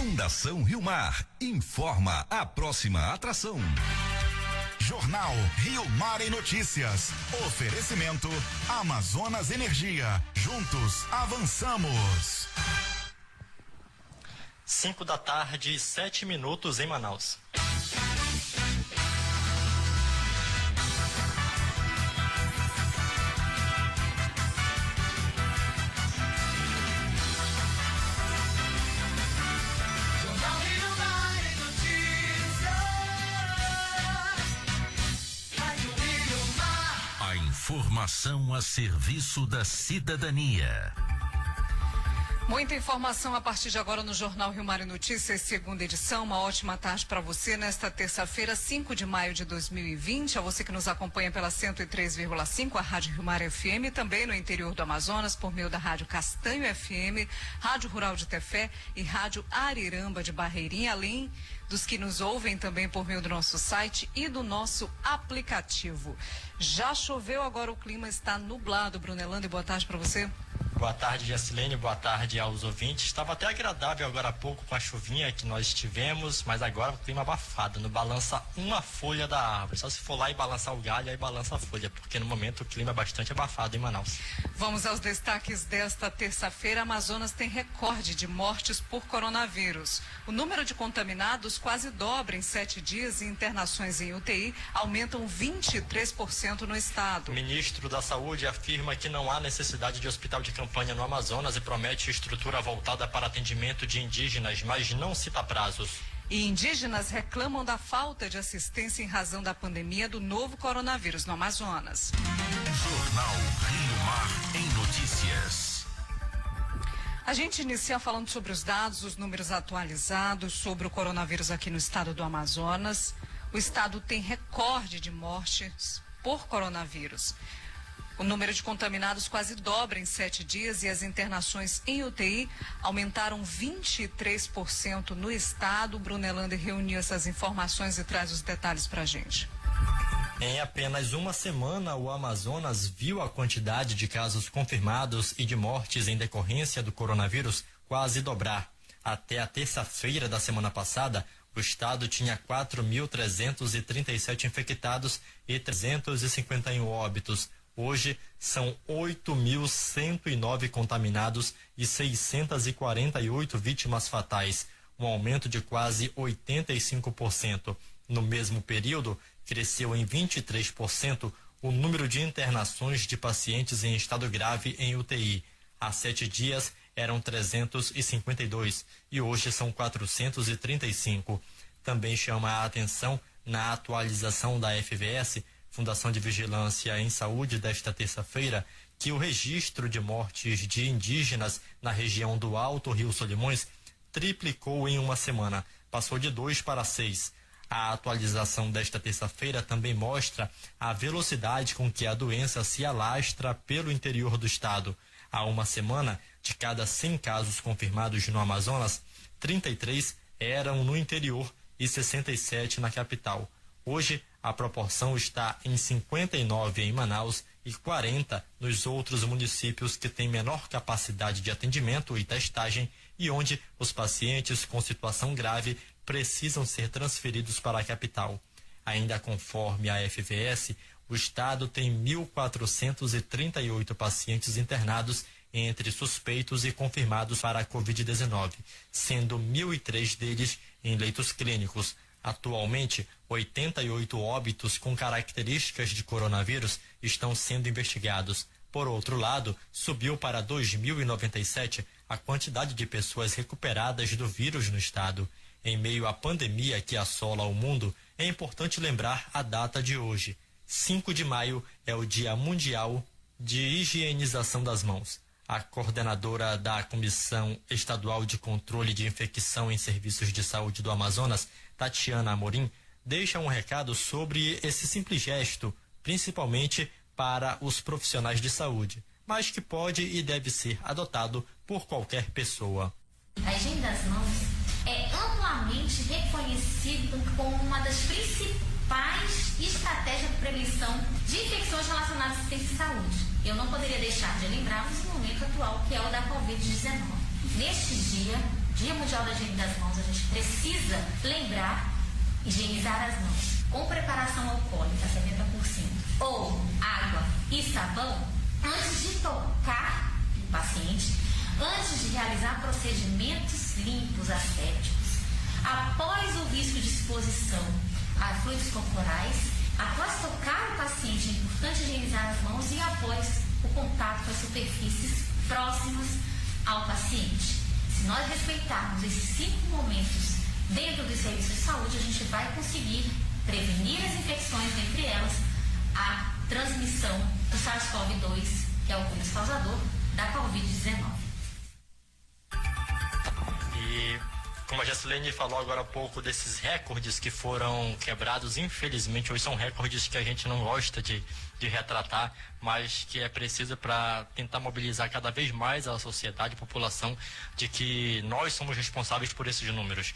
Fundação Rio Mar informa a próxima atração. Jornal Rio Mar em Notícias. Oferecimento Amazonas Energia. Juntos avançamos. 5h, 7 minutos em Manaus. Informação a serviço da cidadania. Muita informação a partir de agora no Jornal Rio Mar e Notícias, segunda edição. Uma ótima tarde para você nesta terça-feira, 5 de maio de 2020. A você que nos acompanha pela 103,5, a Rádio Rio Mar FM, também no interior do Amazonas, por meio da Rádio Castanho FM, Rádio Rural de Tefé e Rádio Ariramba de Barreirinha, além dos que nos ouvem também por meio do nosso site e do nosso aplicativo. Já choveu, agora o clima está nublado. Brunelando, boa tarde para você. Boa tarde, Jacilene, boa tarde aos ouvintes. Estava até agradável agora há pouco com a chuvinha que nós tivemos, mas agora o clima abafado, não balança uma folha da árvore. Só se for lá e balançar o galho, aí balança a folha, porque no momento o clima é bastante abafado em Manaus. Vamos aos destaques desta terça-feira. Amazonas tem recorde de mortes por coronavírus. O número de contaminados quase dobra em 7 dias e internações em UTI aumentam 23% no estado. O ministro da Saúde afirma que não há necessidade de hospital de campanha no Amazonas e promete estrutura voltada para atendimento de indígenas, mas não cita prazos. E indígenas reclamam da falta de assistência em razão da pandemia do novo coronavírus no Amazonas. Jornal Rio Mar em Notícias. A gente inicia falando sobre os dados, os números atualizados sobre o coronavírus aqui no estado do Amazonas. O estado tem recorde de mortes por coronavírus. O número de contaminados quase dobra em 7 dias e as internações em UTI aumentaram 23% no estado. Brunelando reuniu essas informações e traz os detalhes para a gente. Em apenas uma semana, o Amazonas viu a quantidade de casos confirmados e de mortes em decorrência do coronavírus quase dobrar. Até a terça-feira da semana passada, o estado tinha 4.337 infectados e 351 óbitos. Hoje, são 8.109 contaminados e 648 vítimas fatais, um aumento de quase 85%. No mesmo período, cresceu em 23% o número de internações de pacientes em estado grave em UTI. Há 7 dias eram 352 e hoje são 435. Também chama a atenção na atualização da FVS, Fundação de Vigilância em Saúde, desta terça-feira, que o registro de mortes de indígenas na região do Alto Rio Solimões triplicou em uma semana, passou de 2 para 6. A atualização desta terça-feira também mostra a velocidade com que a doença se alastra pelo interior do estado. Há uma semana, de cada 100 casos confirmados no Amazonas, 33 eram no interior e 67 na capital. Hoje, a proporção está em 59 em Manaus e 40 nos outros municípios que têm menor capacidade de atendimento e testagem e onde os pacientes com situação grave precisam ser transferidos para a capital. Ainda conforme a FVS, o estado tem 1.438 pacientes internados entre suspeitos e confirmados para a Covid-19, sendo 1.003 deles em leitos clínicos. Atualmente, 88 óbitos com características de coronavírus estão sendo investigados. Por outro lado, subiu para 2.097 a quantidade de pessoas recuperadas do vírus no estado. Em meio à pandemia que assola o mundo, é importante lembrar a data de hoje. 5 de maio é o Dia Mundial de Higienização das Mãos. A coordenadora da Comissão Estadual de Controle de Infecção em Serviços de Saúde do Amazonas, Tatiana Amorim, deixa um recado sobre esse simples gesto, principalmente para os profissionais de saúde, mas que pode e deve ser adotado por qualquer pessoa. A higiene das mãos é amplamente reconhecido como uma das principais estratégias de prevenção de infecções relacionadas à assistência de saúde. Eu não poderia deixar de lembrar nesse momento atual, que é o da Covid-19. Neste dia, Dia Mundial da Higiene das Mãos, a gente precisa lembrar, higienizar as mãos com preparação alcoólica 70% ou água e sabão antes de tocar o paciente, antes de realizar procedimentos limpos, ascéticos, após o risco de exposição a fluidos corporais, após tocar o paciente, é importante higienizar as mãos e após o contato com as superfícies próximas ao paciente. Se nós respeitarmos esses 5 momentos dentro dos serviços de saúde, a gente vai conseguir prevenir as infecções, entre elas a transmissão do SARS-CoV-2, que é o vírus causador da Covid-19. E como a Gessilene falou agora há pouco desses recordes que foram quebrados, infelizmente hoje são recordes que a gente não gosta de retratar, mas que é preciso para tentar mobilizar cada vez mais a sociedade, a população, de que nós somos responsáveis por esses números.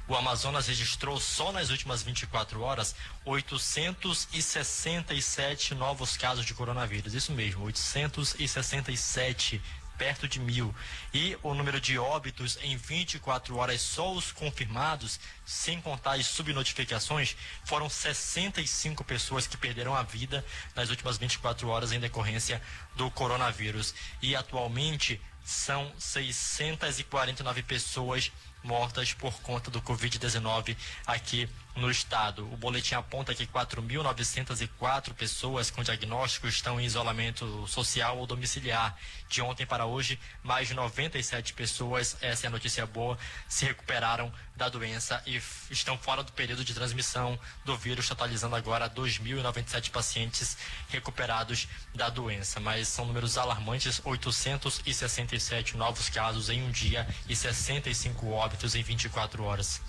O Amazonas registrou só nas últimas 24 horas 867 novos casos de coronavírus. Isso mesmo, 867, perto de 1.000. E o número de óbitos em 24 horas, só os confirmados, sem contar as subnotificações, foram 65 pessoas que perderam a vida nas últimas 24 horas em decorrência do coronavírus. E atualmente são 649 pessoas mortas por conta do Covid-19 aqui no estado. O boletim aponta que 4.904 pessoas com diagnóstico estão em isolamento social ou domiciliar. De ontem para hoje, mais de 97 pessoas, essa é a notícia boa, se recuperaram da doença e estão fora do período de transmissão do vírus, totalizando agora 2.097 pacientes recuperados da doença. Mas são números alarmantes, 867 novos casos em um dia e 65 óbitos em 24 horas.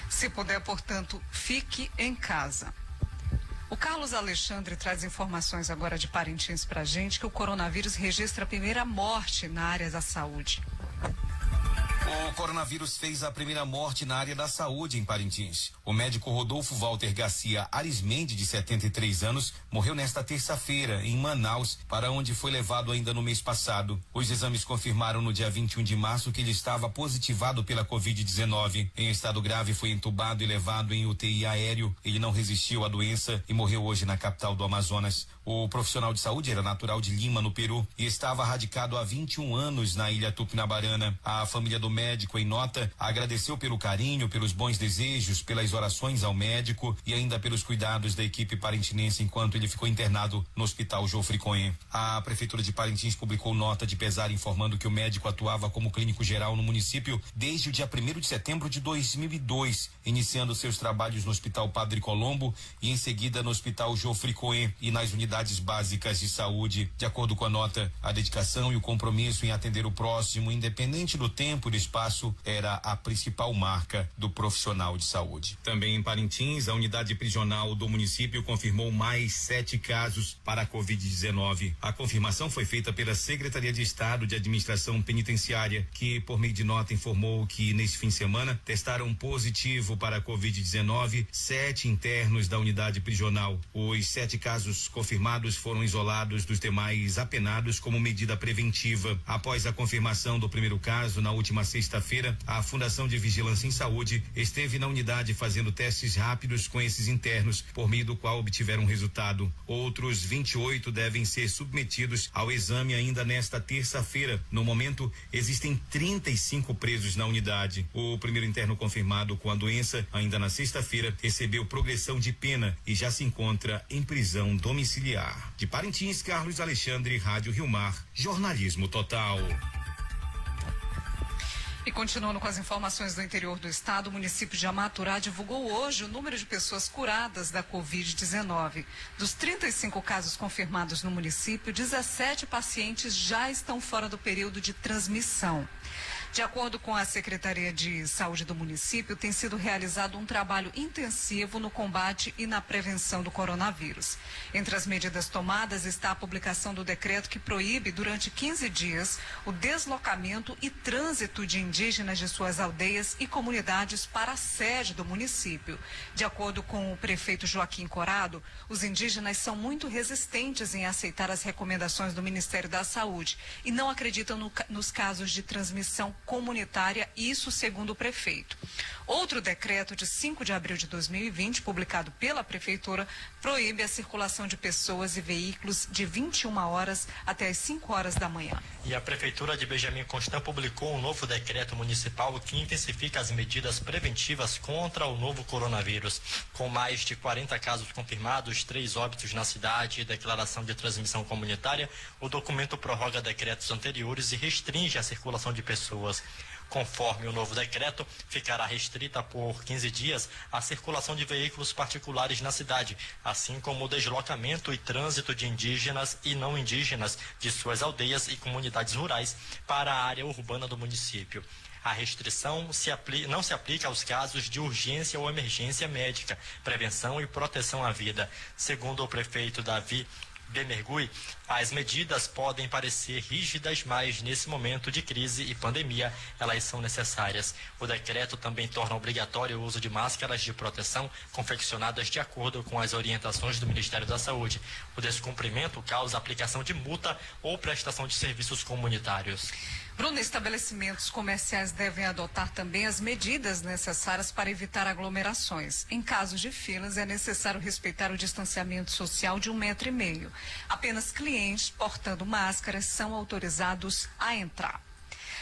Se puder, portanto, fique em casa. O Carlos Alexandre traz informações agora de Parintins para a gente que o coronavírus registra a primeira morte na área da saúde. O coronavírus fez a primeira morte na área da saúde em Parintins. O médico Rodolfo Walter Garcia Arismendi, de 73 anos, morreu nesta terça-feira em Manaus, para onde foi levado ainda no mês passado. Os exames confirmaram no dia 21 de março que ele estava positivado pela Covid-19. Em estado grave, foi entubado e levado em UTI aéreo. Ele não resistiu à doença e morreu hoje na capital do Amazonas. O profissional de saúde era natural de Lima, no Peru, e estava radicado há 21 anos na ilha Tupinabarana. A família do médico, em nota, agradeceu pelo carinho, pelos bons desejos, pelas orações ao médico e ainda pelos cuidados da equipe parintinense enquanto ele ficou internado no Hospital Geoffrey Cohen. A Prefeitura de Parintins publicou nota de pesar informando que o médico atuava como clínico geral no município desde o dia 1º de setembro de 2002, iniciando seus trabalhos no Hospital Padre Colombo e em seguida no Hospital Geoffrey Cohen e nas unidades básicas de saúde. De acordo com a nota, a dedicação e o compromisso em atender o próximo, independente do tempo e do espaço, era a principal marca do profissional de saúde. Também em Parintins, a unidade prisional do município confirmou mais 7 casos para a Covid-19. A confirmação foi feita pela Secretaria de Estado de Administração Penitenciária, que, por meio de nota, informou que neste fim de semana testaram positivo para a Covid-19 7 internos da unidade prisional. Os 7 casos confirmados foram isolados dos demais apenados como medida preventiva. Após a confirmação do primeiro caso, na última sexta-feira, a Fundação de Vigilância em Saúde esteve na unidade fazendo testes rápidos com esses internos, por meio do qual obtiveram resultado. Outros 28 devem ser submetidos ao exame ainda nesta terça-feira. No momento, existem 35 presos na unidade. O primeiro interno confirmado com a doença, ainda na sexta-feira, recebeu progressão de pena e já se encontra em prisão domiciliar. De Parintins, Carlos Alexandre, Rádio Rio Mar, jornalismo total. E continuando com as informações do interior do estado, o município de Amaturá divulgou hoje o número de pessoas curadas da Covid-19. Dos 35 casos confirmados no município, 17 pacientes já estão fora do período de transmissão. De acordo com a Secretaria de Saúde do município, tem sido realizado um trabalho intensivo no combate e na prevenção do coronavírus. Entre as medidas tomadas está a publicação do decreto que proíbe, durante 15 dias, o deslocamento e trânsito de indígenas de suas aldeias e comunidades para a sede do município. De acordo com o prefeito Joaquim Corado, os indígenas são muito resistentes em aceitar as recomendações do Ministério da Saúde e não acreditam nos casos de transmissão comunitária, isso segundo o prefeito. Outro decreto de 5 de abril de 2020, publicado pela Prefeitura, proíbe a circulação de pessoas e veículos de 21 horas até as 5 horas da manhã. E a Prefeitura de Benjamin Constant publicou um novo decreto municipal que intensifica as medidas preventivas contra o novo coronavírus. Com mais de 40 casos confirmados, 3 óbitos na cidade e declaração de transmissão comunitária, o documento prorroga decretos anteriores e restringe a circulação de pessoas. Conforme o novo decreto, ficará restrita por 15 dias a circulação de veículos particulares na cidade, assim como o deslocamento e trânsito de indígenas e não indígenas de suas aldeias e comunidades rurais para a área urbana do município. A restrição não se aplica aos casos de urgência ou emergência médica, prevenção e proteção à vida. Segundo o prefeito Davi Bemergui, as medidas podem parecer rígidas, mas nesse momento de crise e pandemia, elas são necessárias. O decreto também torna obrigatório o uso de máscaras de proteção confeccionadas de acordo com as orientações do Ministério da Saúde. O descumprimento causa aplicação de multa ou prestação de serviços comunitários. Bruno, estabelecimentos comerciais devem adotar também as medidas necessárias para evitar aglomerações. Em casos de filas, é necessário respeitar o distanciamento social de 1,5 metro. Apenas clientes portando máscaras são autorizados a entrar.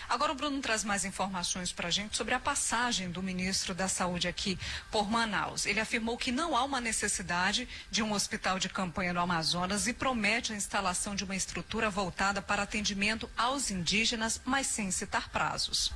Agora o Bruno traz mais informações para a gente sobre a passagem do ministro da Saúde aqui por Manaus. Ele afirmou que não há uma necessidade de um hospital de campanha no Amazonas e promete a instalação de uma estrutura voltada para atendimento aos indígenas, mas sem citar prazos.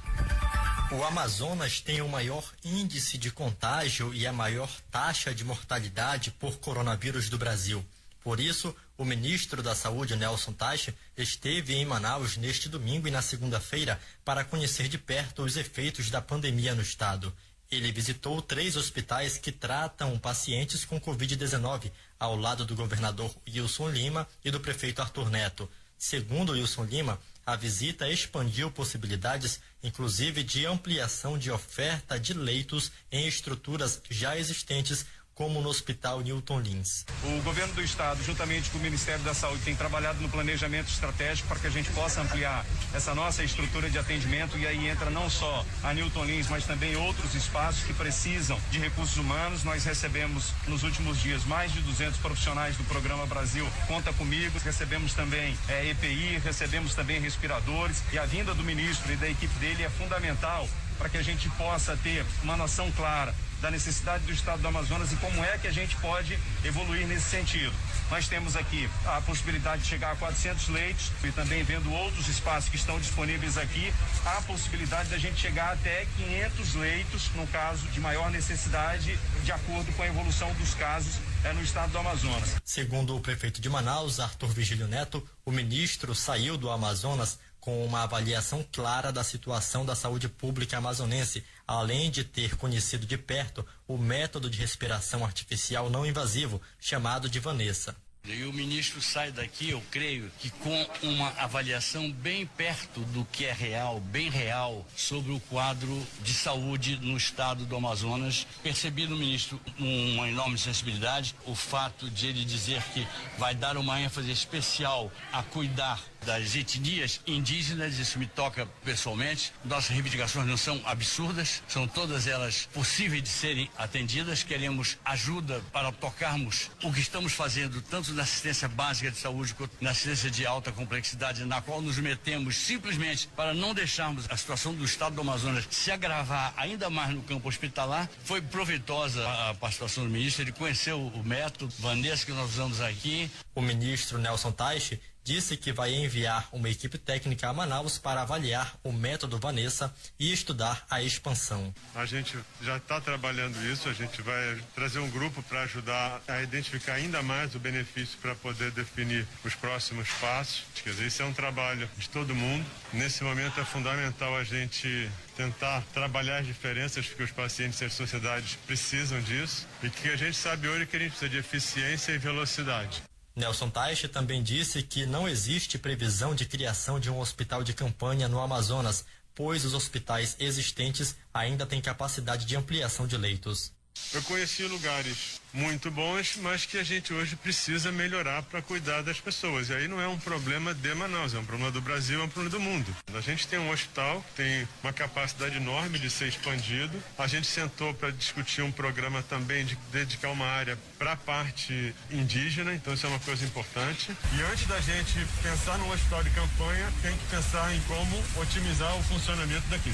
O Amazonas tem o maior índice de contágio e a maior taxa de mortalidade por coronavírus do Brasil. Por isso, o ministro da Saúde, Nelson Teich, esteve em Manaus neste domingo e na segunda-feira para conhecer de perto os efeitos da pandemia no estado. Ele visitou 3 hospitais que tratam pacientes com Covid-19, ao lado do governador Wilson Lima e do prefeito Arthur Neto. Segundo Wilson Lima, a visita expandiu possibilidades, inclusive de ampliação de oferta de leitos em estruturas já existentes, como no Hospital Newton Lins. O governo do estado, juntamente com o Ministério da Saúde, tem trabalhado no planejamento estratégico para que a gente possa ampliar essa nossa estrutura de atendimento, e aí entra não só a Newton Lins, mas também outros espaços que precisam de recursos humanos. Nós recebemos nos últimos dias mais de 200 profissionais do Programa Brasil Conta Comigo, recebemos também EPI, recebemos também respiradores, e a vinda do ministro e da equipe dele é fundamental para que a gente possa ter uma noção clara da necessidade do estado do Amazonas e como é que a gente pode evoluir nesse sentido. Nós temos aqui a possibilidade de chegar a 400 leitos e também, vendo outros espaços que estão disponíveis aqui, há a possibilidade da gente chegar até 500 leitos no caso de maior necessidade, de acordo com a evolução dos casos no estado do Amazonas. Segundo o prefeito de Manaus, Arthur Vigílio Neto, o ministro saiu do Amazonas com uma avaliação clara da situação da saúde pública amazonense, além de ter conhecido de perto o método de respiração artificial não invasivo, chamado de Vanessa. E o ministro sai daqui, eu creio, que com uma avaliação bem perto do que é real, bem real, sobre o quadro de saúde no estado do Amazonas. Percebi no ministro uma enorme sensibilidade, o fato de ele dizer que vai dar uma ênfase especial a cuidar das etnias indígenas. Isso me toca pessoalmente. Nossas reivindicações não são absurdas, são todas elas possíveis de serem atendidas. Queremos ajuda para tocarmos o que estamos fazendo, tanto na assistência básica de saúde quanto na assistência de alta complexidade, na qual nos metemos simplesmente para não deixarmos a situação do estado do Amazonas se agravar ainda mais no campo hospitalar. Foi proveitosa a participação do ministro, ele conheceu o método Vanessa que nós usamos aqui. O ministro Nelson Teich disse que vai enviar uma equipe técnica a Manaus para avaliar o método Vanessa e estudar a expansão. A gente já está trabalhando isso, a gente vai trazer um grupo para ajudar a identificar ainda mais o benefício para poder definir os próximos passos. Quer dizer, isso é um trabalho de todo mundo. Nesse momento é fundamental a gente tentar trabalhar as diferenças, porque os pacientes e as sociedades precisam disso, e que a gente sabe hoje que a gente precisa de eficiência e velocidade. Nelson Teich também disse que não existe previsão de criação de um hospital de campanha no Amazonas, pois os hospitais existentes ainda têm capacidade de ampliação de leitos. Eu conheci lugares muito bons, mas que a gente hoje precisa melhorar para cuidar das pessoas. E aí não é um problema de Manaus, é um problema do Brasil, é um problema do mundo. A gente tem um hospital que tem uma capacidade enorme de ser expandido. A gente sentou para discutir um programa também de dedicar uma área para a parte indígena, então isso é uma coisa importante. E antes da gente pensar num hospital de campanha, tem que pensar em como otimizar o funcionamento daqui.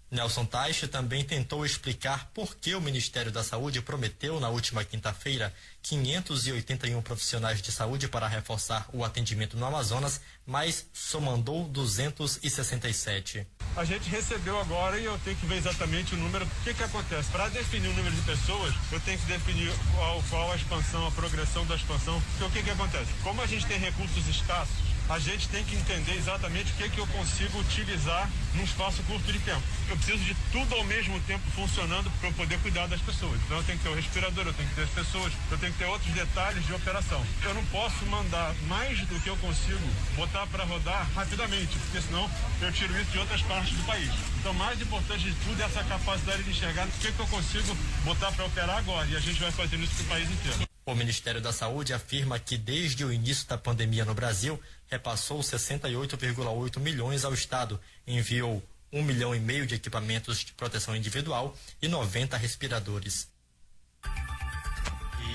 Nelson Teich também tentou explicar por que o Ministério da Saúde prometeu na última quinta-feira 581 profissionais de saúde para reforçar o atendimento no Amazonas, mas só mandou 267. A gente recebeu agora e eu tenho que ver exatamente o número. O que acontece? Para definir o número de pessoas, eu tenho que definir qual a expansão, a progressão da expansão. Porque o que acontece? Como a gente tem recursos escassos, a gente tem que entender exatamente o que eu consigo utilizar num espaço curto de tempo. Eu preciso de tudo ao mesmo tempo funcionando para eu poder cuidar das pessoas. Então eu tenho que ter o respirador, eu tenho que ter as pessoas, eu tenho que ter outros detalhes de operação. Eu não posso mandar mais do que eu consigo botar para rodar rapidamente, porque senão eu tiro isso de outras partes do país. Então mais importante de tudo é essa capacidade de enxergar o que eu consigo botar para operar agora. E a gente vai fazendo isso para o país inteiro. O Ministério da Saúde afirma que desde o início da pandemia no Brasil, repassou 68,8 milhões ao Estado, enviou 1,5 milhão de equipamentos de proteção individual e 90 respiradores.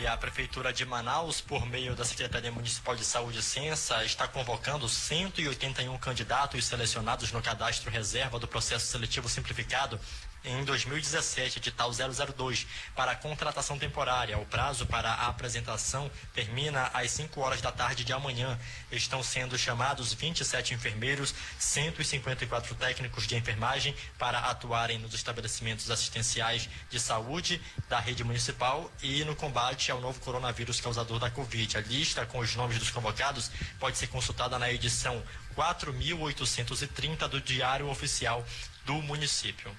E a Prefeitura de Manaus, por meio da Secretaria Municipal de Saúde Censa, está convocando 181 candidatos selecionados no cadastro reserva do processo seletivo simplificado em 2017, edital 002, para a contratação temporária. O prazo para a apresentação termina às 5 horas da tarde de amanhã. Estão sendo chamados 27 enfermeiros, 154 técnicos de enfermagem para atuarem nos estabelecimentos assistenciais de saúde da rede municipal e no combate ao novo coronavírus causador da Covid. A lista com os nomes dos convocados pode ser consultada na edição 4.830 do Diário Oficial do município.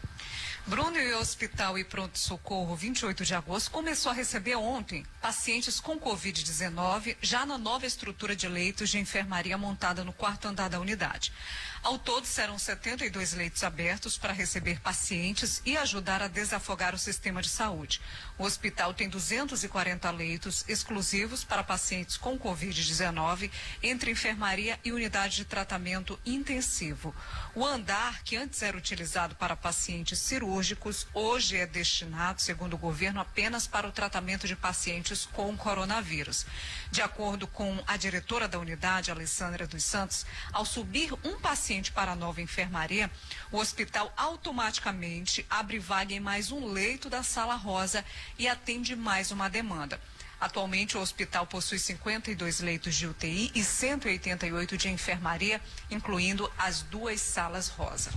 Bruno, e o Hospital e Pronto-Socorro 28 de agosto começou a receber ontem pacientes com Covid-19 já na nova estrutura de leitos de enfermaria montada no 4º andar da unidade. Ao todo, serão 72 leitos abertos para receber pacientes e ajudar a desafogar o sistema de saúde. O hospital tem 240 leitos exclusivos para pacientes com Covid-19 entre enfermaria e unidade de tratamento intensivo. O andar, que antes era utilizado para pacientes cirúrgicos, hoje é destinado, segundo o governo, apenas para o tratamento de pacientes com coronavírus. De acordo com a diretora da unidade, Alessandra dos Santos, ao subir um paciente para a nova enfermaria, o hospital automaticamente abre vaga em mais um leito da sala rosa e atende mais uma demanda. Atualmente, o hospital possui 52 leitos de UTI e 188 de enfermaria, incluindo as 2 salas rosa.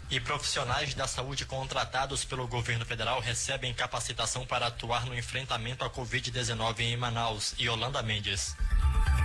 E profissionais da saúde contratados pelo governo federal recebem capacitação para atuar no enfrentamento à Covid-19 em Manaus. Yolanda Mendes.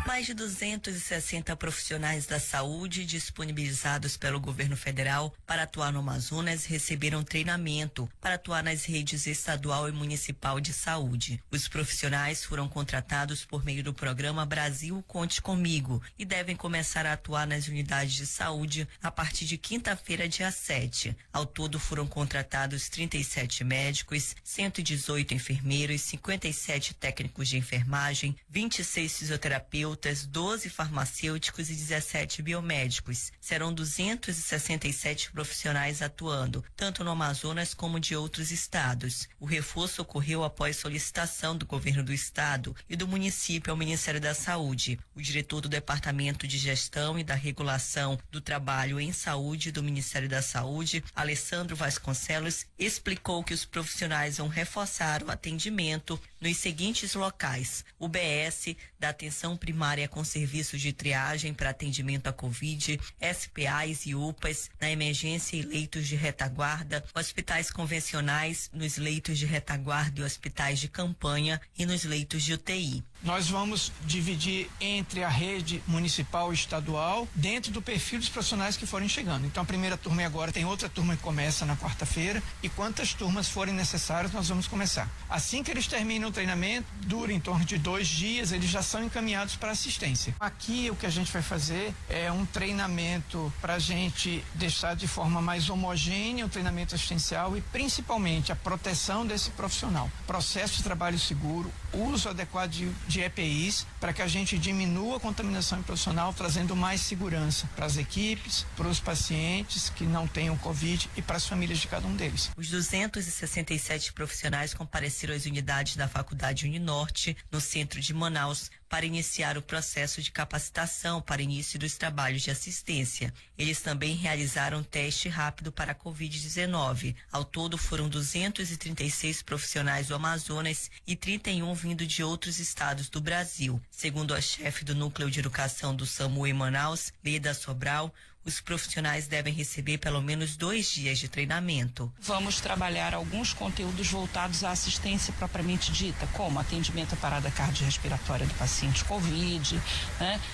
Mais de 260 profissionais da saúde disponibilizados pelo governo federal para atuar no Amazonas receberam treinamento para atuar nas redes estadual e municipal de saúde. Os profissionais foram contratados por meio do programa Brasil Conte Comigo e devem começar a atuar nas unidades de saúde a partir de quinta-feira, dia 7. Ao todo foram contratados 37 médicos, 118 enfermeiros, 57 técnicos de enfermagem, 26 fisioterapeutas, 12 farmacêuticos e 17 biomédicos. Serão 267 profissionais atuando, tanto no Amazonas como de outros estados. O reforço ocorreu após solicitação do governo do estado e do município ao Ministério da Saúde. O diretor do Departamento de Gestão e da Regulação do Trabalho em Saúde do Ministério da Saúde, Alessandro Vasconcelos, explicou que os profissionais vão reforçar o atendimento nos seguintes locais: UBS, da atenção primária com serviços de triagem para atendimento à Covid, SPAs e UPAs, na emergência e leitos de retaguarda, hospitais convencionais, nos leitos de retaguarda e hospitais de campanha e nos leitos de UTI. Nós vamos dividir entre a rede municipal e estadual dentro do perfil dos profissionais que forem chegando. Então a primeira turma é agora, tem outra turma que começa na quarta-feira e quantas turmas forem necessárias nós vamos começar. Assim que eles terminam o treinamento, dura em torno de 2 dias, eles já são encaminhados para assistência. Aqui o que a gente vai fazer é um treinamento para a gente deixar de forma mais homogênea o treinamento assistencial e principalmente a proteção desse profissional. Processo de trabalho seguro, uso adequado de EPIs para que a gente diminua a contaminação profissional, trazendo mais segurança para as equipes, para os pacientes que não tenham Covid e para as famílias de cada um deles. Os 267 profissionais compareceram às unidades da Faculdade Uninorte, no centro de Manaus, para iniciar o processo de capacitação para início dos trabalhos de assistência. Eles também realizaram teste rápido para a Covid-19. Ao todo foram 236 profissionais do Amazonas e 31 vindo de outros estados do Brasil. Segundo a chefe do Núcleo de Educação do SAMU em Manaus, Leda Sobral, os profissionais devem receber pelo menos 2 dias de treinamento. Vamos trabalhar alguns conteúdos voltados à assistência propriamente dita, como atendimento à parada cardiorrespiratória do paciente COVID,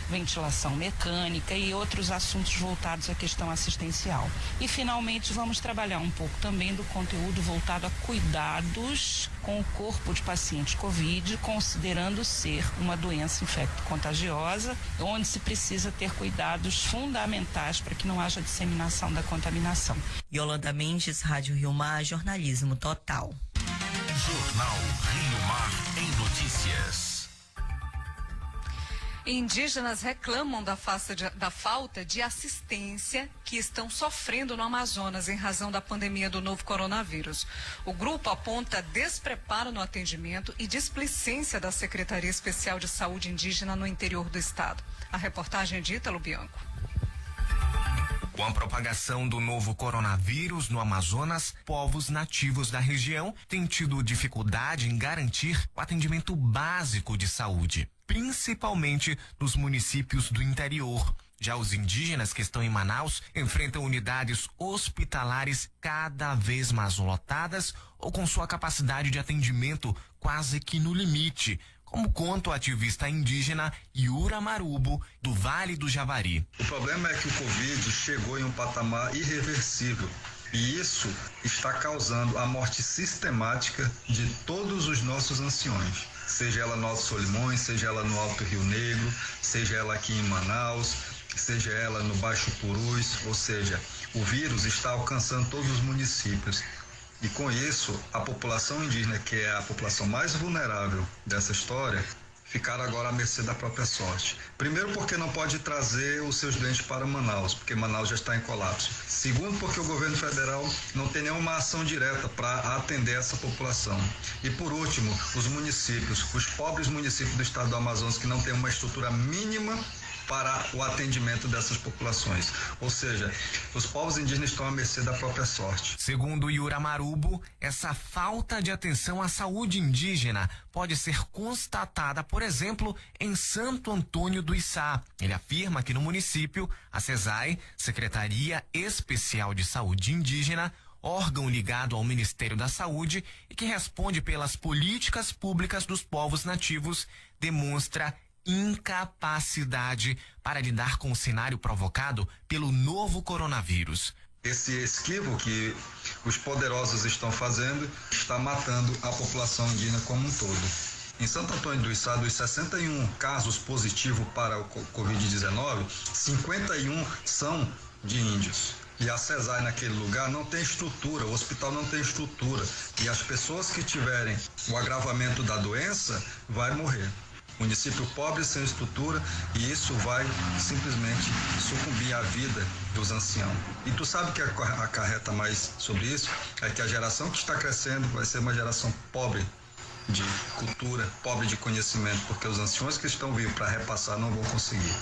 ventilação mecânica e outros assuntos voltados à questão assistencial. E, finalmente, vamos trabalhar um pouco também do conteúdo voltado a cuidados com o corpo de paciente COVID, considerando ser uma doença infecto-contagiosa, onde se precisa ter cuidados fundamentais para que não haja disseminação da contaminação. Yolanda Mendes, Rádio Rio Mar, jornalismo total. Jornal Rio Mar em notícias. Indígenas reclamam da falta de assistência que estão sofrendo no Amazonas em razão da pandemia do novo coronavírus. O grupo aponta despreparo no atendimento e displicência da Secretaria Especial de Saúde Indígena no interior do estado. A reportagem é de Ítalo Bianco. Com a propagação do novo coronavírus no Amazonas, povos nativos da região têm tido dificuldade em garantir o atendimento básico de saúde, principalmente nos municípios do interior. Já os indígenas que estão em Manaus enfrentam unidades hospitalares cada vez mais lotadas ou com sua capacidade de atendimento quase que no limite, como conta o ativista indígena Yura Marubo, do Vale do Javari. O problema é que o Covid chegou em um patamar irreversível e isso está causando a morte sistemática de todos os nossos anciões, seja ela no Alto Solimões, seja ela no Alto Rio Negro, seja ela aqui em Manaus, seja ela no Baixo Purus, ou seja, o vírus está alcançando todos os municípios. E com isso, a população indígena, que é a população mais vulnerável dessa história, ficaram agora à mercê da própria sorte. Primeiro, porque não pode trazer os seus doentes para Manaus, porque Manaus já está em colapso. Segundo, porque o governo federal não tem nenhuma ação direta para atender essa população. E por último, os municípios, os pobres municípios do estado do Amazonas que não têm uma estrutura mínima para o atendimento dessas populações. Ou seja, os povos indígenas estão à mercê da própria sorte. Segundo Yura Marubo, essa falta de atenção à saúde indígena pode ser constatada, por exemplo, em Santo Antônio do Içá. Ele afirma que no município, a SESAI, Secretaria Especial de Saúde Indígena, órgão ligado ao Ministério da Saúde e que responde pelas políticas públicas dos povos nativos, demonstra incapacidade para lidar com o cenário provocado pelo novo coronavírus. Esse esquivo que os poderosos estão fazendo está matando a população indígena como um todo. Em Santo Antônio do Içá, dos 61 casos positivos para o Covid-19, 51 são de índios. E a SESAI naquele lugar não tem estrutura, o hospital não tem estrutura. E as pessoas que tiverem o agravamento da doença vai morrer. Município pobre sem estrutura e isso vai simplesmente sucumbir à vida dos anciãos. E tu sabe que acarreta mais sobre isso? É que a geração que está crescendo vai ser uma geração pobre de cultura, pobre de conhecimento, porque os anciões que estão vivos para repassar não vão conseguir,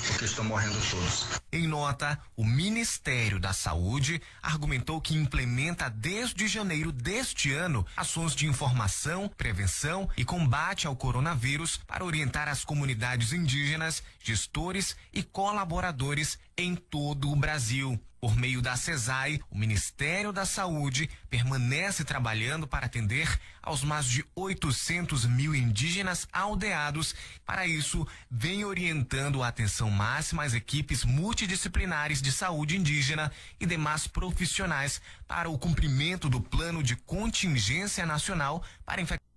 porque estão morrendo todos. Em nota, o Ministério da Saúde argumentou que implementa desde janeiro deste ano ações de informação, prevenção e combate ao coronavírus para orientar as comunidades indígenas, gestores e colaboradores em todo o Brasil. Por meio da SESAI, o Ministério da Saúde permanece trabalhando para atender aos mais de 800 mil indígenas aldeados. Para isso, vem orientando a atenção máxima às equipes multidisciplinares de saúde indígena e demais profissionais para o cumprimento do Plano de Contingência Nacional para Infecção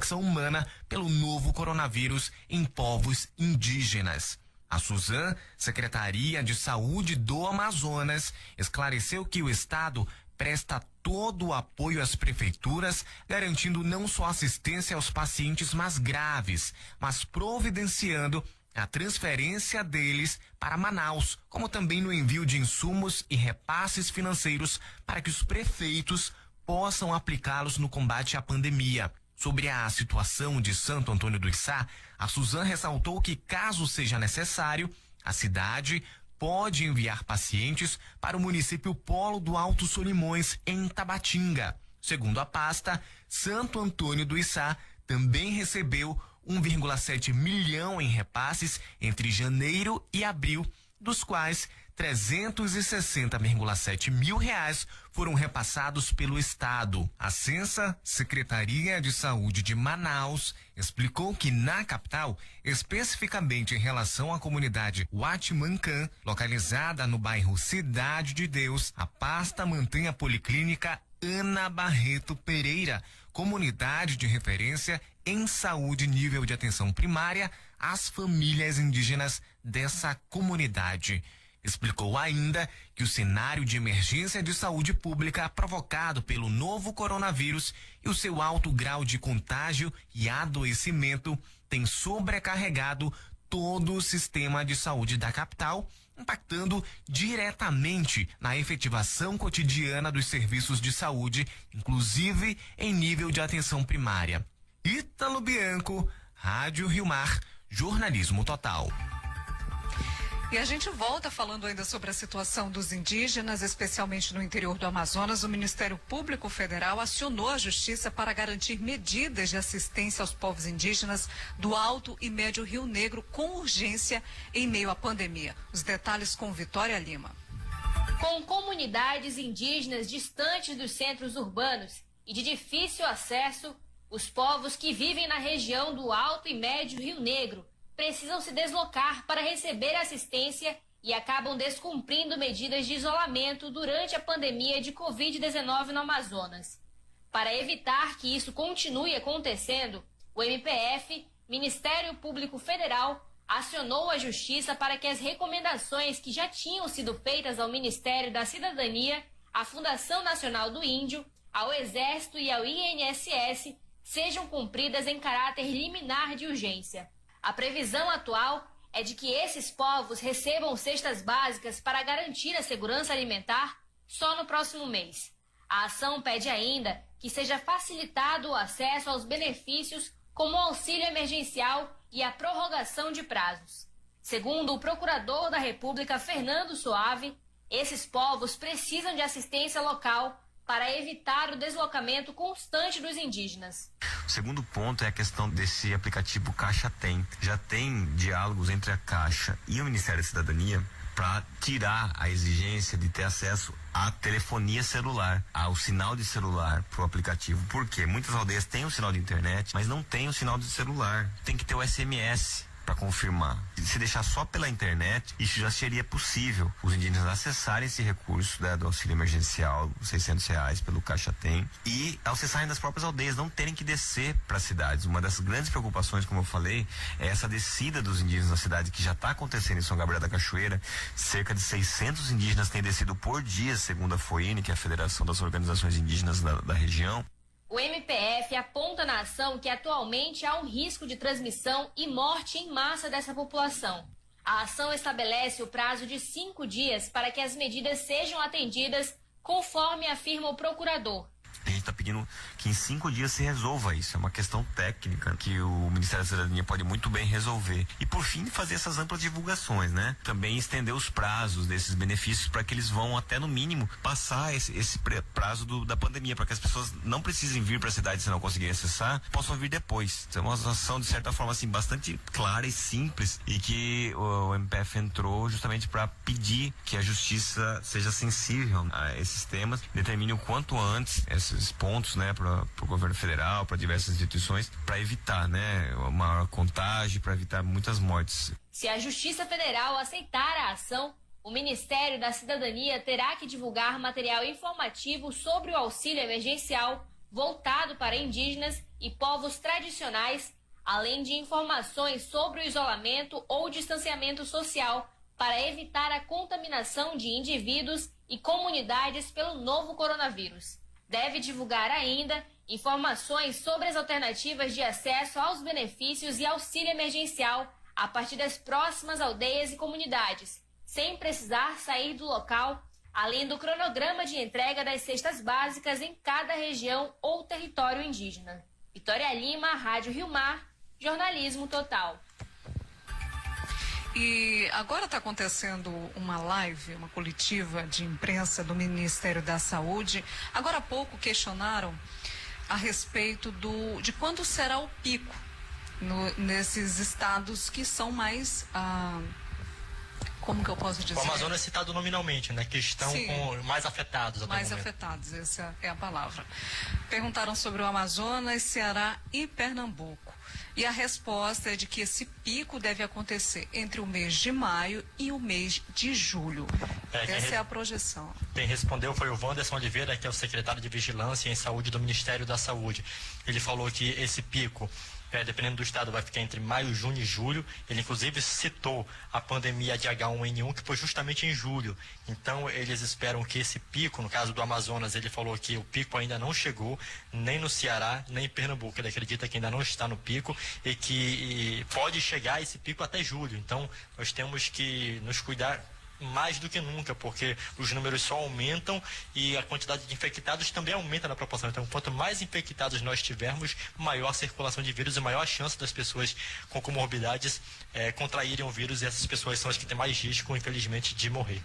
infecção humana pelo novo coronavírus em povos indígenas. A Suzan, Secretaria de Saúde do Amazonas, esclareceu que o estado presta todo o apoio às prefeituras, garantindo não só assistência aos pacientes mais graves, mas providenciando a transferência deles para Manaus, como também no envio de insumos e repasses financeiros para que os prefeitos possam aplicá-los no combate à pandemia. Sobre a situação de Santo Antônio do Içá, a Suzan ressaltou que, caso seja necessário, a cidade pode enviar pacientes para o município Polo do Alto Solimões, em Tabatinga. Segundo a pasta, Santo Antônio do Içá também recebeu 1,7 milhão em repasses entre janeiro e abril, dos quais 360,7 mil reais foram repassados pelo estado. A Censa, Secretaria de Saúde de Manaus, explicou que na capital, especificamente em relação à comunidade Huatimancã, localizada no bairro Cidade de Deus, a pasta mantém a Policlínica Ana Barreto Pereira, comunidade de referência em saúde nível de atenção primária às famílias indígenas dessa comunidade. Explicou ainda que o cenário de emergência de saúde pública provocado pelo novo coronavírus e o seu alto grau de contágio e adoecimento tem sobrecarregado todo o sistema de saúde da capital, impactando diretamente na efetivação cotidiana dos serviços de saúde, inclusive em nível de atenção primária. Ítalo Bianco, Rádio Rio Mar, Jornalismo Total. E a gente volta falando ainda sobre a situação dos indígenas, especialmente no interior do Amazonas. O Ministério Público Federal acionou a Justiça para garantir medidas de assistência aos povos indígenas do Alto e Médio Rio Negro com urgência em meio à pandemia. Os detalhes com Vitória Lima. Com comunidades indígenas distantes dos centros urbanos e de difícil acesso, os povos que vivem na região do Alto e Médio Rio Negro precisam se deslocar para receber assistência e acabam descumprindo medidas de isolamento durante a pandemia de Covid-19 no Amazonas. Para evitar que isso continue acontecendo, o MPF, Ministério Público Federal, acionou a Justiça para que as recomendações que já tinham sido feitas ao Ministério da Cidadania, à Fundação Nacional do Índio, ao Exército e ao INSS sejam cumpridas em caráter liminar de urgência. A previsão atual é de que esses povos recebam cestas básicas para garantir a segurança alimentar só no próximo mês. A ação pede ainda que seja facilitado o acesso aos benefícios como o auxílio emergencial e a prorrogação de prazos. Segundo o Procurador da República, Fernando Soave, esses povos precisam de assistência local para evitar o deslocamento constante dos indígenas. O segundo ponto é a questão desse aplicativo Caixa Tem. Já tem diálogos entre a Caixa e o Ministério da Cidadania para tirar a exigência de ter acesso à telefonia celular, ao sinal de celular para o aplicativo. Por quê? Muitas aldeias têm o sinal de internet, mas não tem o sinal de celular. Tem que ter o SMS para confirmar. Se deixar só pela internet, isso já seria possível os indígenas acessarem esse recurso, né, do auxílio emergencial, R$600 pelo Caixa Tem, e acessarem das próprias aldeias, não terem que descer para as cidades. Uma das grandes preocupações, como eu falei, é essa descida dos indígenas na cidade, que já está acontecendo em São Gabriel da Cachoeira. Cerca de 600 indígenas têm descido por dia, segundo a FOINE, que é a Federação das Organizações Indígenas da região. O MPF aponta na ação que atualmente há um risco de transmissão e morte em massa dessa população. A ação estabelece o prazo de 5 dias para que as medidas sejam atendidas, conforme afirma o procurador. A gente está pedindo que em 5 dias se resolva isso. É uma questão técnica que o Ministério da Cidadania pode muito bem resolver. E por fim, fazer essas amplas divulgações, né? Também estender os prazos desses benefícios para que eles vão até no mínimo passar esse prazo da pandemia, para que as pessoas não precisem vir para a cidade se não conseguirem acessar, possam vir depois. Então, é uma ação de certa forma assim bastante clara e simples, e que o MPF entrou justamente para pedir que a justiça seja sensível a esses temas, determine o quanto antes esses pontos, né, para o governo federal, para diversas instituições, para evitar, né, uma maior contágio, para evitar muitas mortes. Se a Justiça Federal aceitar a ação, o Ministério da Cidadania terá que divulgar material informativo sobre o auxílio emergencial voltado para indígenas e povos tradicionais, além de informações sobre o isolamento ou distanciamento social para evitar a contaminação de indivíduos e comunidades pelo novo coronavírus. Deve divulgar ainda informações sobre as alternativas de acesso aos benefícios e auxílio emergencial a partir das próximas aldeias e comunidades, sem precisar sair do local, além do cronograma de entrega das cestas básicas em cada região ou território indígena. Vitória Lima, Rádio Rio Mar, Jornalismo Total. E agora está acontecendo uma live, uma coletiva de imprensa do Ministério da Saúde. Agora há pouco questionaram a respeito de quando será o pico nesses estados que são mais... como que eu posso dizer? O Amazonas é citado nominalmente, né? Que estão mais afetados. Mais afetados, essa é a palavra. Perguntaram sobre o Amazonas, Ceará e Pernambuco. E a resposta é de que esse pico deve acontecer entre o mês de maio e o mês de julho. Essa é a projeção. Quem respondeu foi o Wanderson Oliveira, que é o secretário de Vigilância em Saúde do Ministério da Saúde. Ele falou que esse pico, dependendo do estado, vai ficar entre maio, junho e julho. Ele, inclusive, citou a pandemia de H1N1, que foi justamente em julho. Então, eles esperam que esse pico, no caso do Amazonas, ele falou que o pico ainda não chegou, nem no Ceará, nem em Pernambuco. Ele acredita que ainda não está no pico e que pode chegar esse pico até julho. Então, nós temos que nos cuidar mais do que nunca, porque os números só aumentam e a quantidade de infectados também aumenta na proporção. Então, quanto mais infectados nós tivermos, maior a circulação de vírus e maior a chance das pessoas com comorbidades contraírem o vírus, e essas pessoas são as que têm mais risco, infelizmente, de morrer.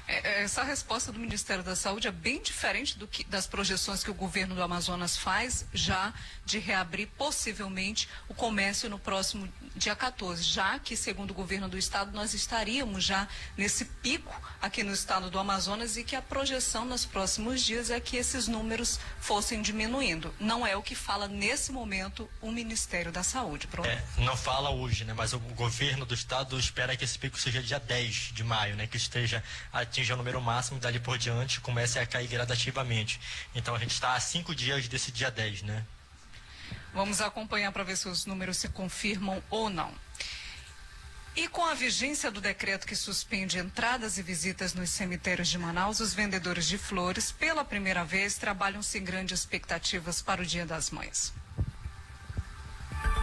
Essa resposta do Ministério da Saúde é bem diferente das projeções que o governo do Amazonas faz, já de reabrir possivelmente o comércio no próximo dia 14, já que, segundo o governo do estado, nós estaríamos já nesse pico aqui no estado do Amazonas e que a projeção nos próximos dias é que esses números fossem diminuindo. Não é o que fala nesse momento o Ministério da Saúde. Não fala hoje, né? Mas o governo do estado espera que esse pico seja dia 10 de maio, né? Que atinja o número máximo e dali por diante comece a cair gradativamente. Então a gente está a 5 dias desse dia 10, né? Vamos acompanhar para ver se os números se confirmam ou não. E com a vigência do decreto que suspende entradas e visitas nos cemitérios de Manaus, os vendedores de flores, pela primeira vez, trabalham sem grandes expectativas para o Dia das Mães.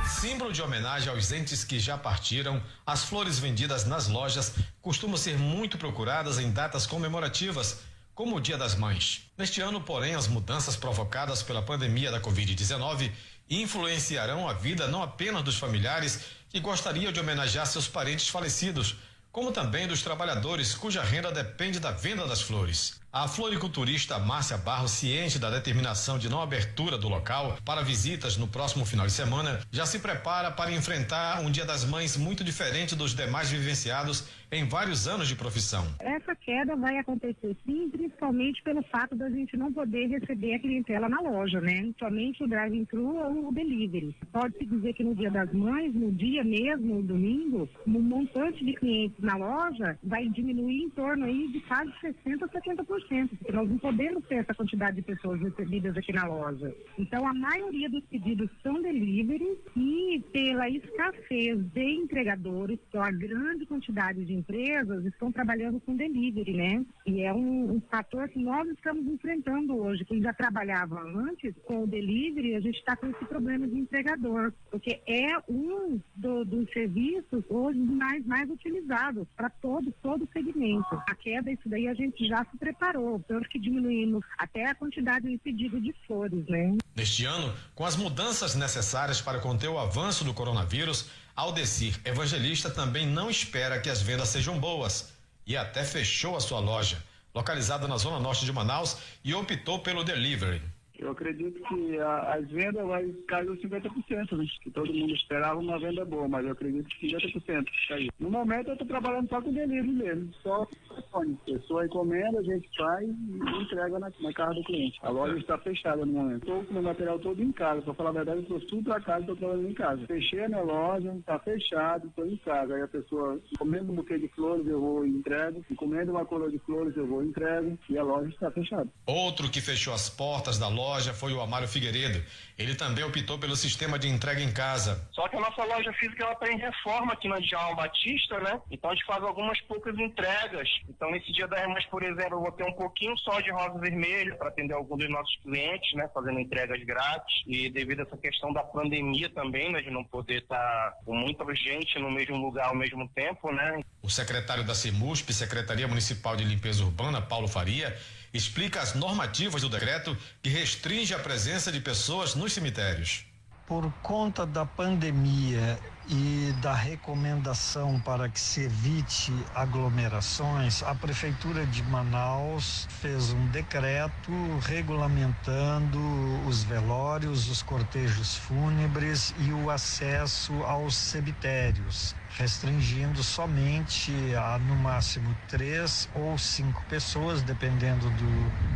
Símbolo de homenagem aos entes que já partiram, as flores vendidas nas lojas costumam ser muito procuradas em datas comemorativas, como o Dia das Mães. Neste ano, porém, as mudanças provocadas pela pandemia da Covid-19 influenciarão a vida não apenas dos familiares que gostariam de homenagear seus parentes falecidos, como também dos trabalhadores cuja renda depende da venda das flores. A floriculturista Márcia Barros, ciente da determinação de não abertura do local para visitas no próximo final de semana, já se prepara para enfrentar um Dia das Mães muito diferente dos demais vivenciados em vários anos de profissão. Essa queda vai acontecer sim, principalmente pelo fato da gente não poder receber a clientela na loja, né? Somente o drive-thru ou o delivery. Pode-se dizer que no Dia das Mães, no dia mesmo, no domingo, o montante de clientes na loja vai diminuir em torno aí de quase 60% a 70%. Porque nós não podemos ter essa quantidade de pessoas recebidas aqui na loja. Então, a maioria dos pedidos são delivery e pela escassez de entregadores, que a grande quantidade de empresas estão trabalhando com delivery, né? E é um fator que nós estamos enfrentando hoje. Quem já trabalhava antes com o delivery, a gente está com esse problema de entregador, porque é um dos serviços hoje mais utilizados para todo o segmento. A queda, isso daí a gente já se preparou. Tanto que diminuímos até a quantidade de pedido de flores, né? Neste ano, com as mudanças necessárias para conter o avanço do coronavírus, Aldecir Evangelista também não espera que as vendas sejam boas e até fechou a sua loja, localizada na zona norte de Manaus, e optou pelo delivery. Eu acredito que as vendas vai cair os 50%, né? Que todo mundo esperava uma venda boa, mas eu acredito que 50% caiu. No momento eu estou trabalhando só com delivery mesmo, só telefone. Pessoa encomenda, a gente faz e entrega na casa do cliente. A loja está fechada no momento. Estou com o meu material todo em casa, para falar a verdade, eu estou tudo para casa, estou trabalhando em casa. Fechei a minha loja, está fechado, estou em casa. Aí a pessoa encomenda um buquê de flores, eu vou e entrego. Encomenda uma coroa de flores, eu vou e entrego. E a loja está fechada. Outro que fechou as portas da loja loja foi o Amário Figueiredo. Ele também optou pelo sistema de entrega em casa. Só que a nossa loja física ela está em reforma aqui na Djalma Batista, né? Então a gente faz algumas poucas entregas. Então nesse Dia das Mães, por exemplo, eu vou ter um pouquinho só de rosa vermelha para atender alguns dos nossos clientes, né? Fazendo entregas grátis. E devido a essa questão da pandemia também, né? De não poder estar com muita gente no mesmo lugar ao mesmo tempo, né? O secretário da CEMUSP, Secretaria Municipal de Limpeza Urbana, Paulo Faria, explica as normativas do decreto que restringe a presença de pessoas nos cemitérios. Por conta da pandemia e da recomendação para que se evite aglomerações, a Prefeitura de Manaus fez um decreto regulamentando os velórios, os cortejos fúnebres e o acesso aos cemitérios, restringindo somente a, no máximo, 3 ou 5 pessoas, dependendo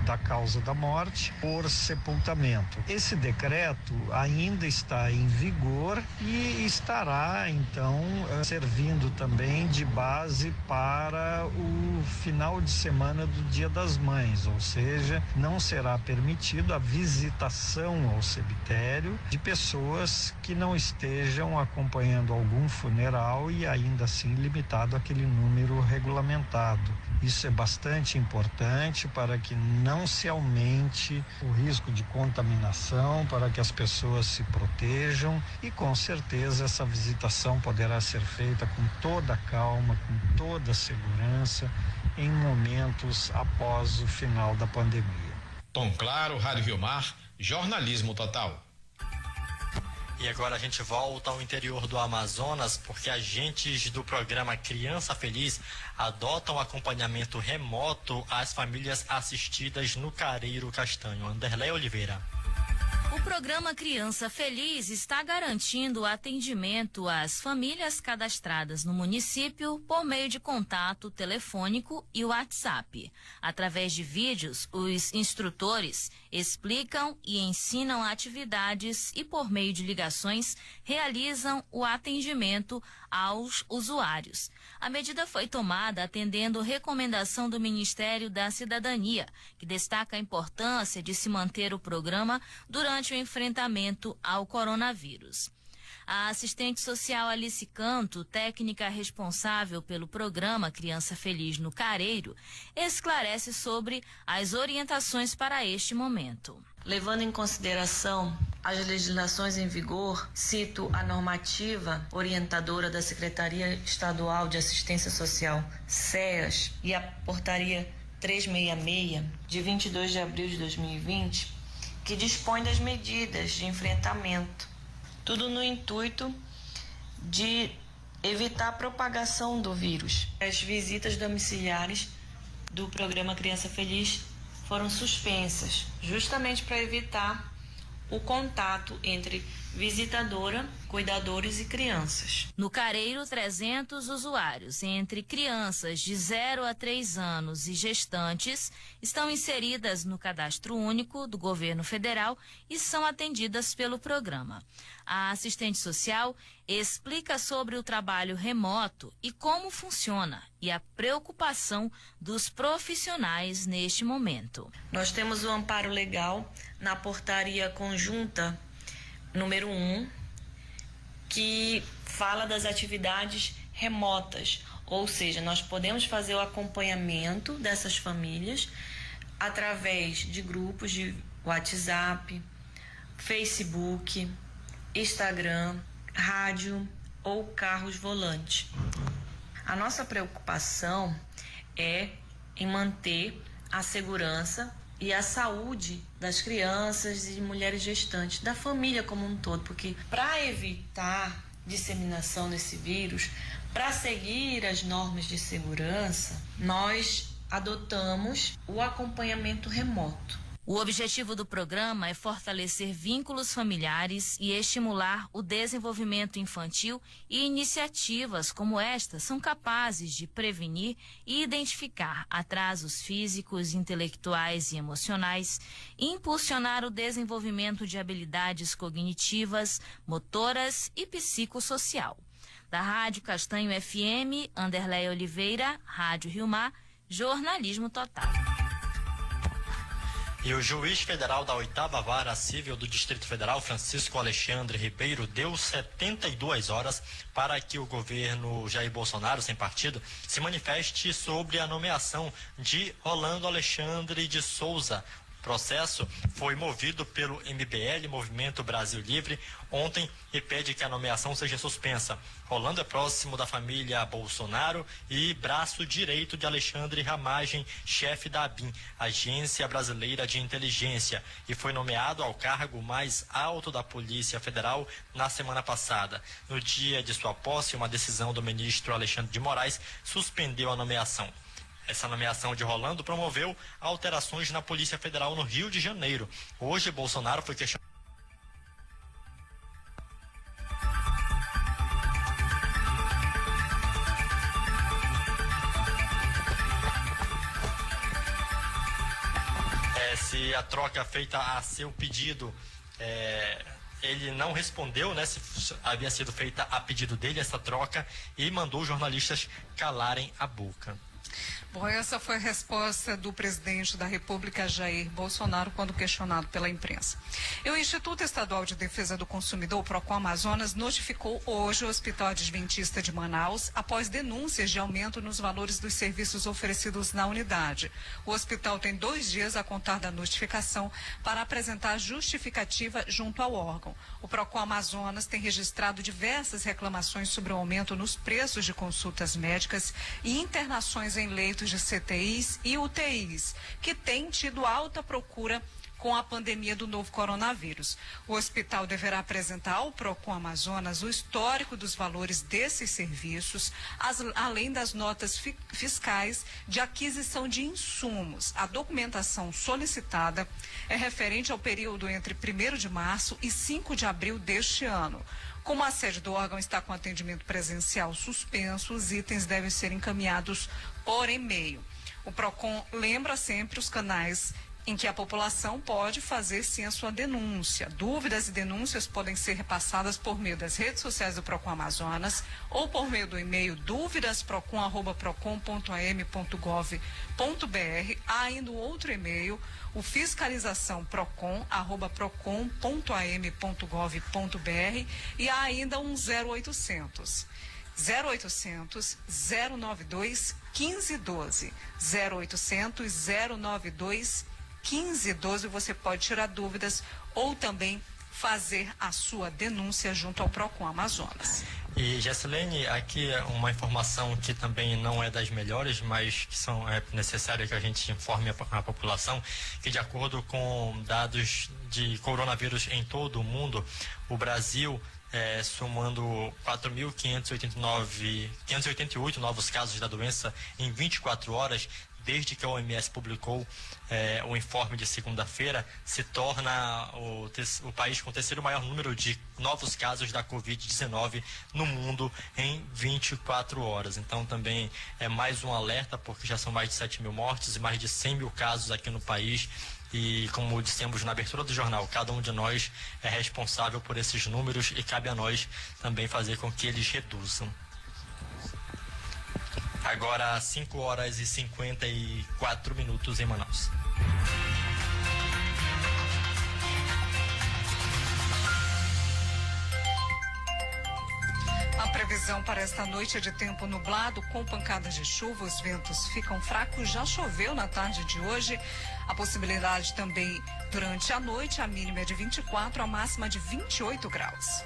da causa da morte, por sepultamento. Esse decreto ainda está em vigor e estará, então, servindo também de base para o final de semana do Dia das Mães, ou seja, não será permitido a visitação ao cemitério de pessoas que não estejam acompanhando algum funeral e ainda assim limitado àquele número regulamentado. Isso é bastante importante para que não se aumente o risco de contaminação, para que as pessoas se protejam e com certeza essa visitação poderá ser feita com toda a calma, com toda a segurança em momentos após o final da pandemia. Tom Claro, Rádio Rio Mar, jornalismo total. E agora a gente volta ao interior do Amazonas, porque agentes do programa Criança Feliz adotam acompanhamento remoto às famílias assistidas no Careiro Castanho. Anderlei Oliveira. O programa Criança Feliz está garantindo atendimento às famílias cadastradas no município por meio de contato telefônico e WhatsApp. Através de vídeos, os instrutores explicam e ensinam atividades e, por meio de ligações, realizam o atendimento aos usuários. A medida foi tomada atendendo recomendação do Ministério da Cidadania, que destaca a importância de se manter o programa durante o enfrentamento ao coronavírus. A assistente social Alice Canto, técnica responsável pelo programa Criança Feliz no Careiro, esclarece sobre as orientações para este momento. Levando em consideração as legislações em vigor, cito a normativa orientadora da Secretaria Estadual de Assistência Social, SEAS, e a portaria 366, de 22 de abril de 2020, que dispõe das medidas de enfrentamento. Tudo no intuito de evitar a propagação do vírus. As visitas domiciliares do programa Criança Feliz foram suspensas, justamente para evitar o contato entre visitadora, cuidadores e crianças. No Careiro, 300 usuários, entre crianças de 0 a 3 anos e gestantes, estão inseridas no cadastro único do governo federal e são atendidas pelo programa. A assistente social explica sobre o trabalho remoto e como funciona e a preocupação dos profissionais neste momento. Nós temos o amparo legal na portaria conjunta número 1, que fala das atividades remotas, ou seja, nós podemos fazer o acompanhamento dessas famílias através de grupos de WhatsApp, Facebook, Instagram, rádio ou carros volantes. A nossa preocupação é em manter a segurança e a saúde das crianças e mulheres gestantes, da família como um todo, porque para evitar disseminação desse vírus, para seguir as normas de segurança, nós adotamos o acompanhamento remoto. O objetivo do programa é fortalecer vínculos familiares e estimular o desenvolvimento infantil, e iniciativas como esta são capazes de prevenir e identificar atrasos físicos, intelectuais e emocionais, impulsionar o desenvolvimento de habilidades cognitivas, motoras e psicossocial. Da Rádio Castanho FM, Anderlei Oliveira, Rádio Rio Mar, jornalismo total. E o juiz federal da 8ª Vara Civil do Distrito Federal, Francisco Alexandre Ribeiro, deu 72 horas para que o governo Jair Bolsonaro, sem partido, se manifeste sobre a nomeação de Rolando Alexandre de Souza. O processo foi movido pelo MBL, Movimento Brasil Livre, ontem e pede que a nomeação seja suspensa. Rolando é próximo da família Bolsonaro e braço direito de Alexandre Ramagem, chefe da ABIN, Agência Brasileira de Inteligência, e foi nomeado ao cargo mais alto da Polícia Federal na semana passada. No dia de sua posse, uma decisão do ministro Alexandre de Moraes suspendeu a nomeação. Essa nomeação de Rolando promoveu alterações na Polícia Federal no Rio de Janeiro. Hoje, Bolsonaro foi questionado. Se a troca feita a seu pedido, ele não respondeu, né, se havia sido feita a pedido dele essa troca, e mandou os jornalistas calarem a boca. Bom, essa foi a resposta do presidente da República, Jair Bolsonaro, quando questionado pela imprensa. E o Instituto Estadual de Defesa do Consumidor, Procon Amazonas, notificou hoje o Hospital Adventista de Manaus após denúncias de aumento nos valores dos serviços oferecidos na unidade. O hospital tem 2 dias a contar da notificação para apresentar justificativa junto ao órgão. O Procon Amazonas tem registrado diversas reclamações sobre o aumento nos preços de consultas médicas e internações em leitos de CTIs e UTIs, que têm tido alta procura com a pandemia do novo coronavírus. O hospital deverá apresentar ao Procon Amazonas o histórico dos valores desses serviços, além das notas fiscais de aquisição de insumos. A documentação solicitada é referente ao período entre 1º de março e 5 de abril deste ano. Como a sede do órgão está com atendimento presencial suspenso, os itens devem ser encaminhados por e-mail. O Procon lembra sempre os canais em que a população pode fazer sim a sua denúncia. Dúvidas e denúncias podem ser repassadas por meio das redes sociais do Procon Amazonas ou por meio do e-mail duvidasprocon@procon.am.gov.br. Há ainda um outro e-mail, o fiscalização.procon.am.gov.br, e há ainda um 0800 092 1512. 0800 092 1512. Você pode tirar dúvidas ou também fazer a sua denúncia junto ao Procon Amazonas. E, Gessilene, aqui uma informação que também não é das melhores, mas que é necessário que a gente informe a população, que de acordo com dados de coronavírus em todo o mundo, o Brasil, somando 4.588 novos casos da doença em 24 horas, desde que a OMS publicou o informe de segunda-feira, se torna o país com o terceiro maior número de novos casos da Covid-19 no mundo em 24 horas. Então também é mais um alerta, porque já são mais de 7 mil mortes e mais de 100 mil casos aqui no país. E como dissemos na abertura do jornal, cada um de nós é responsável por esses números e cabe a nós também fazer com que eles reduzam. Agora 5 horas e 54 minutos em Manaus. A previsão para esta noite é de tempo nublado, com pancadas de chuva, os ventos ficam fracos, já choveu na tarde de hoje. A possibilidade também durante a noite, a mínima é de 24, a máxima de 28 graus.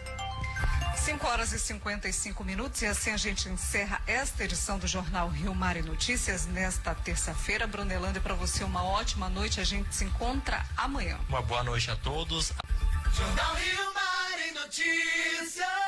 5 horas e 55 minutos, e assim a gente encerra esta edição do Jornal Rio Mar e Notícias nesta terça-feira. Brunelândia, para você uma ótima noite, a gente se encontra amanhã. Uma boa noite a todos. Jornal Rio Mar e Notícias.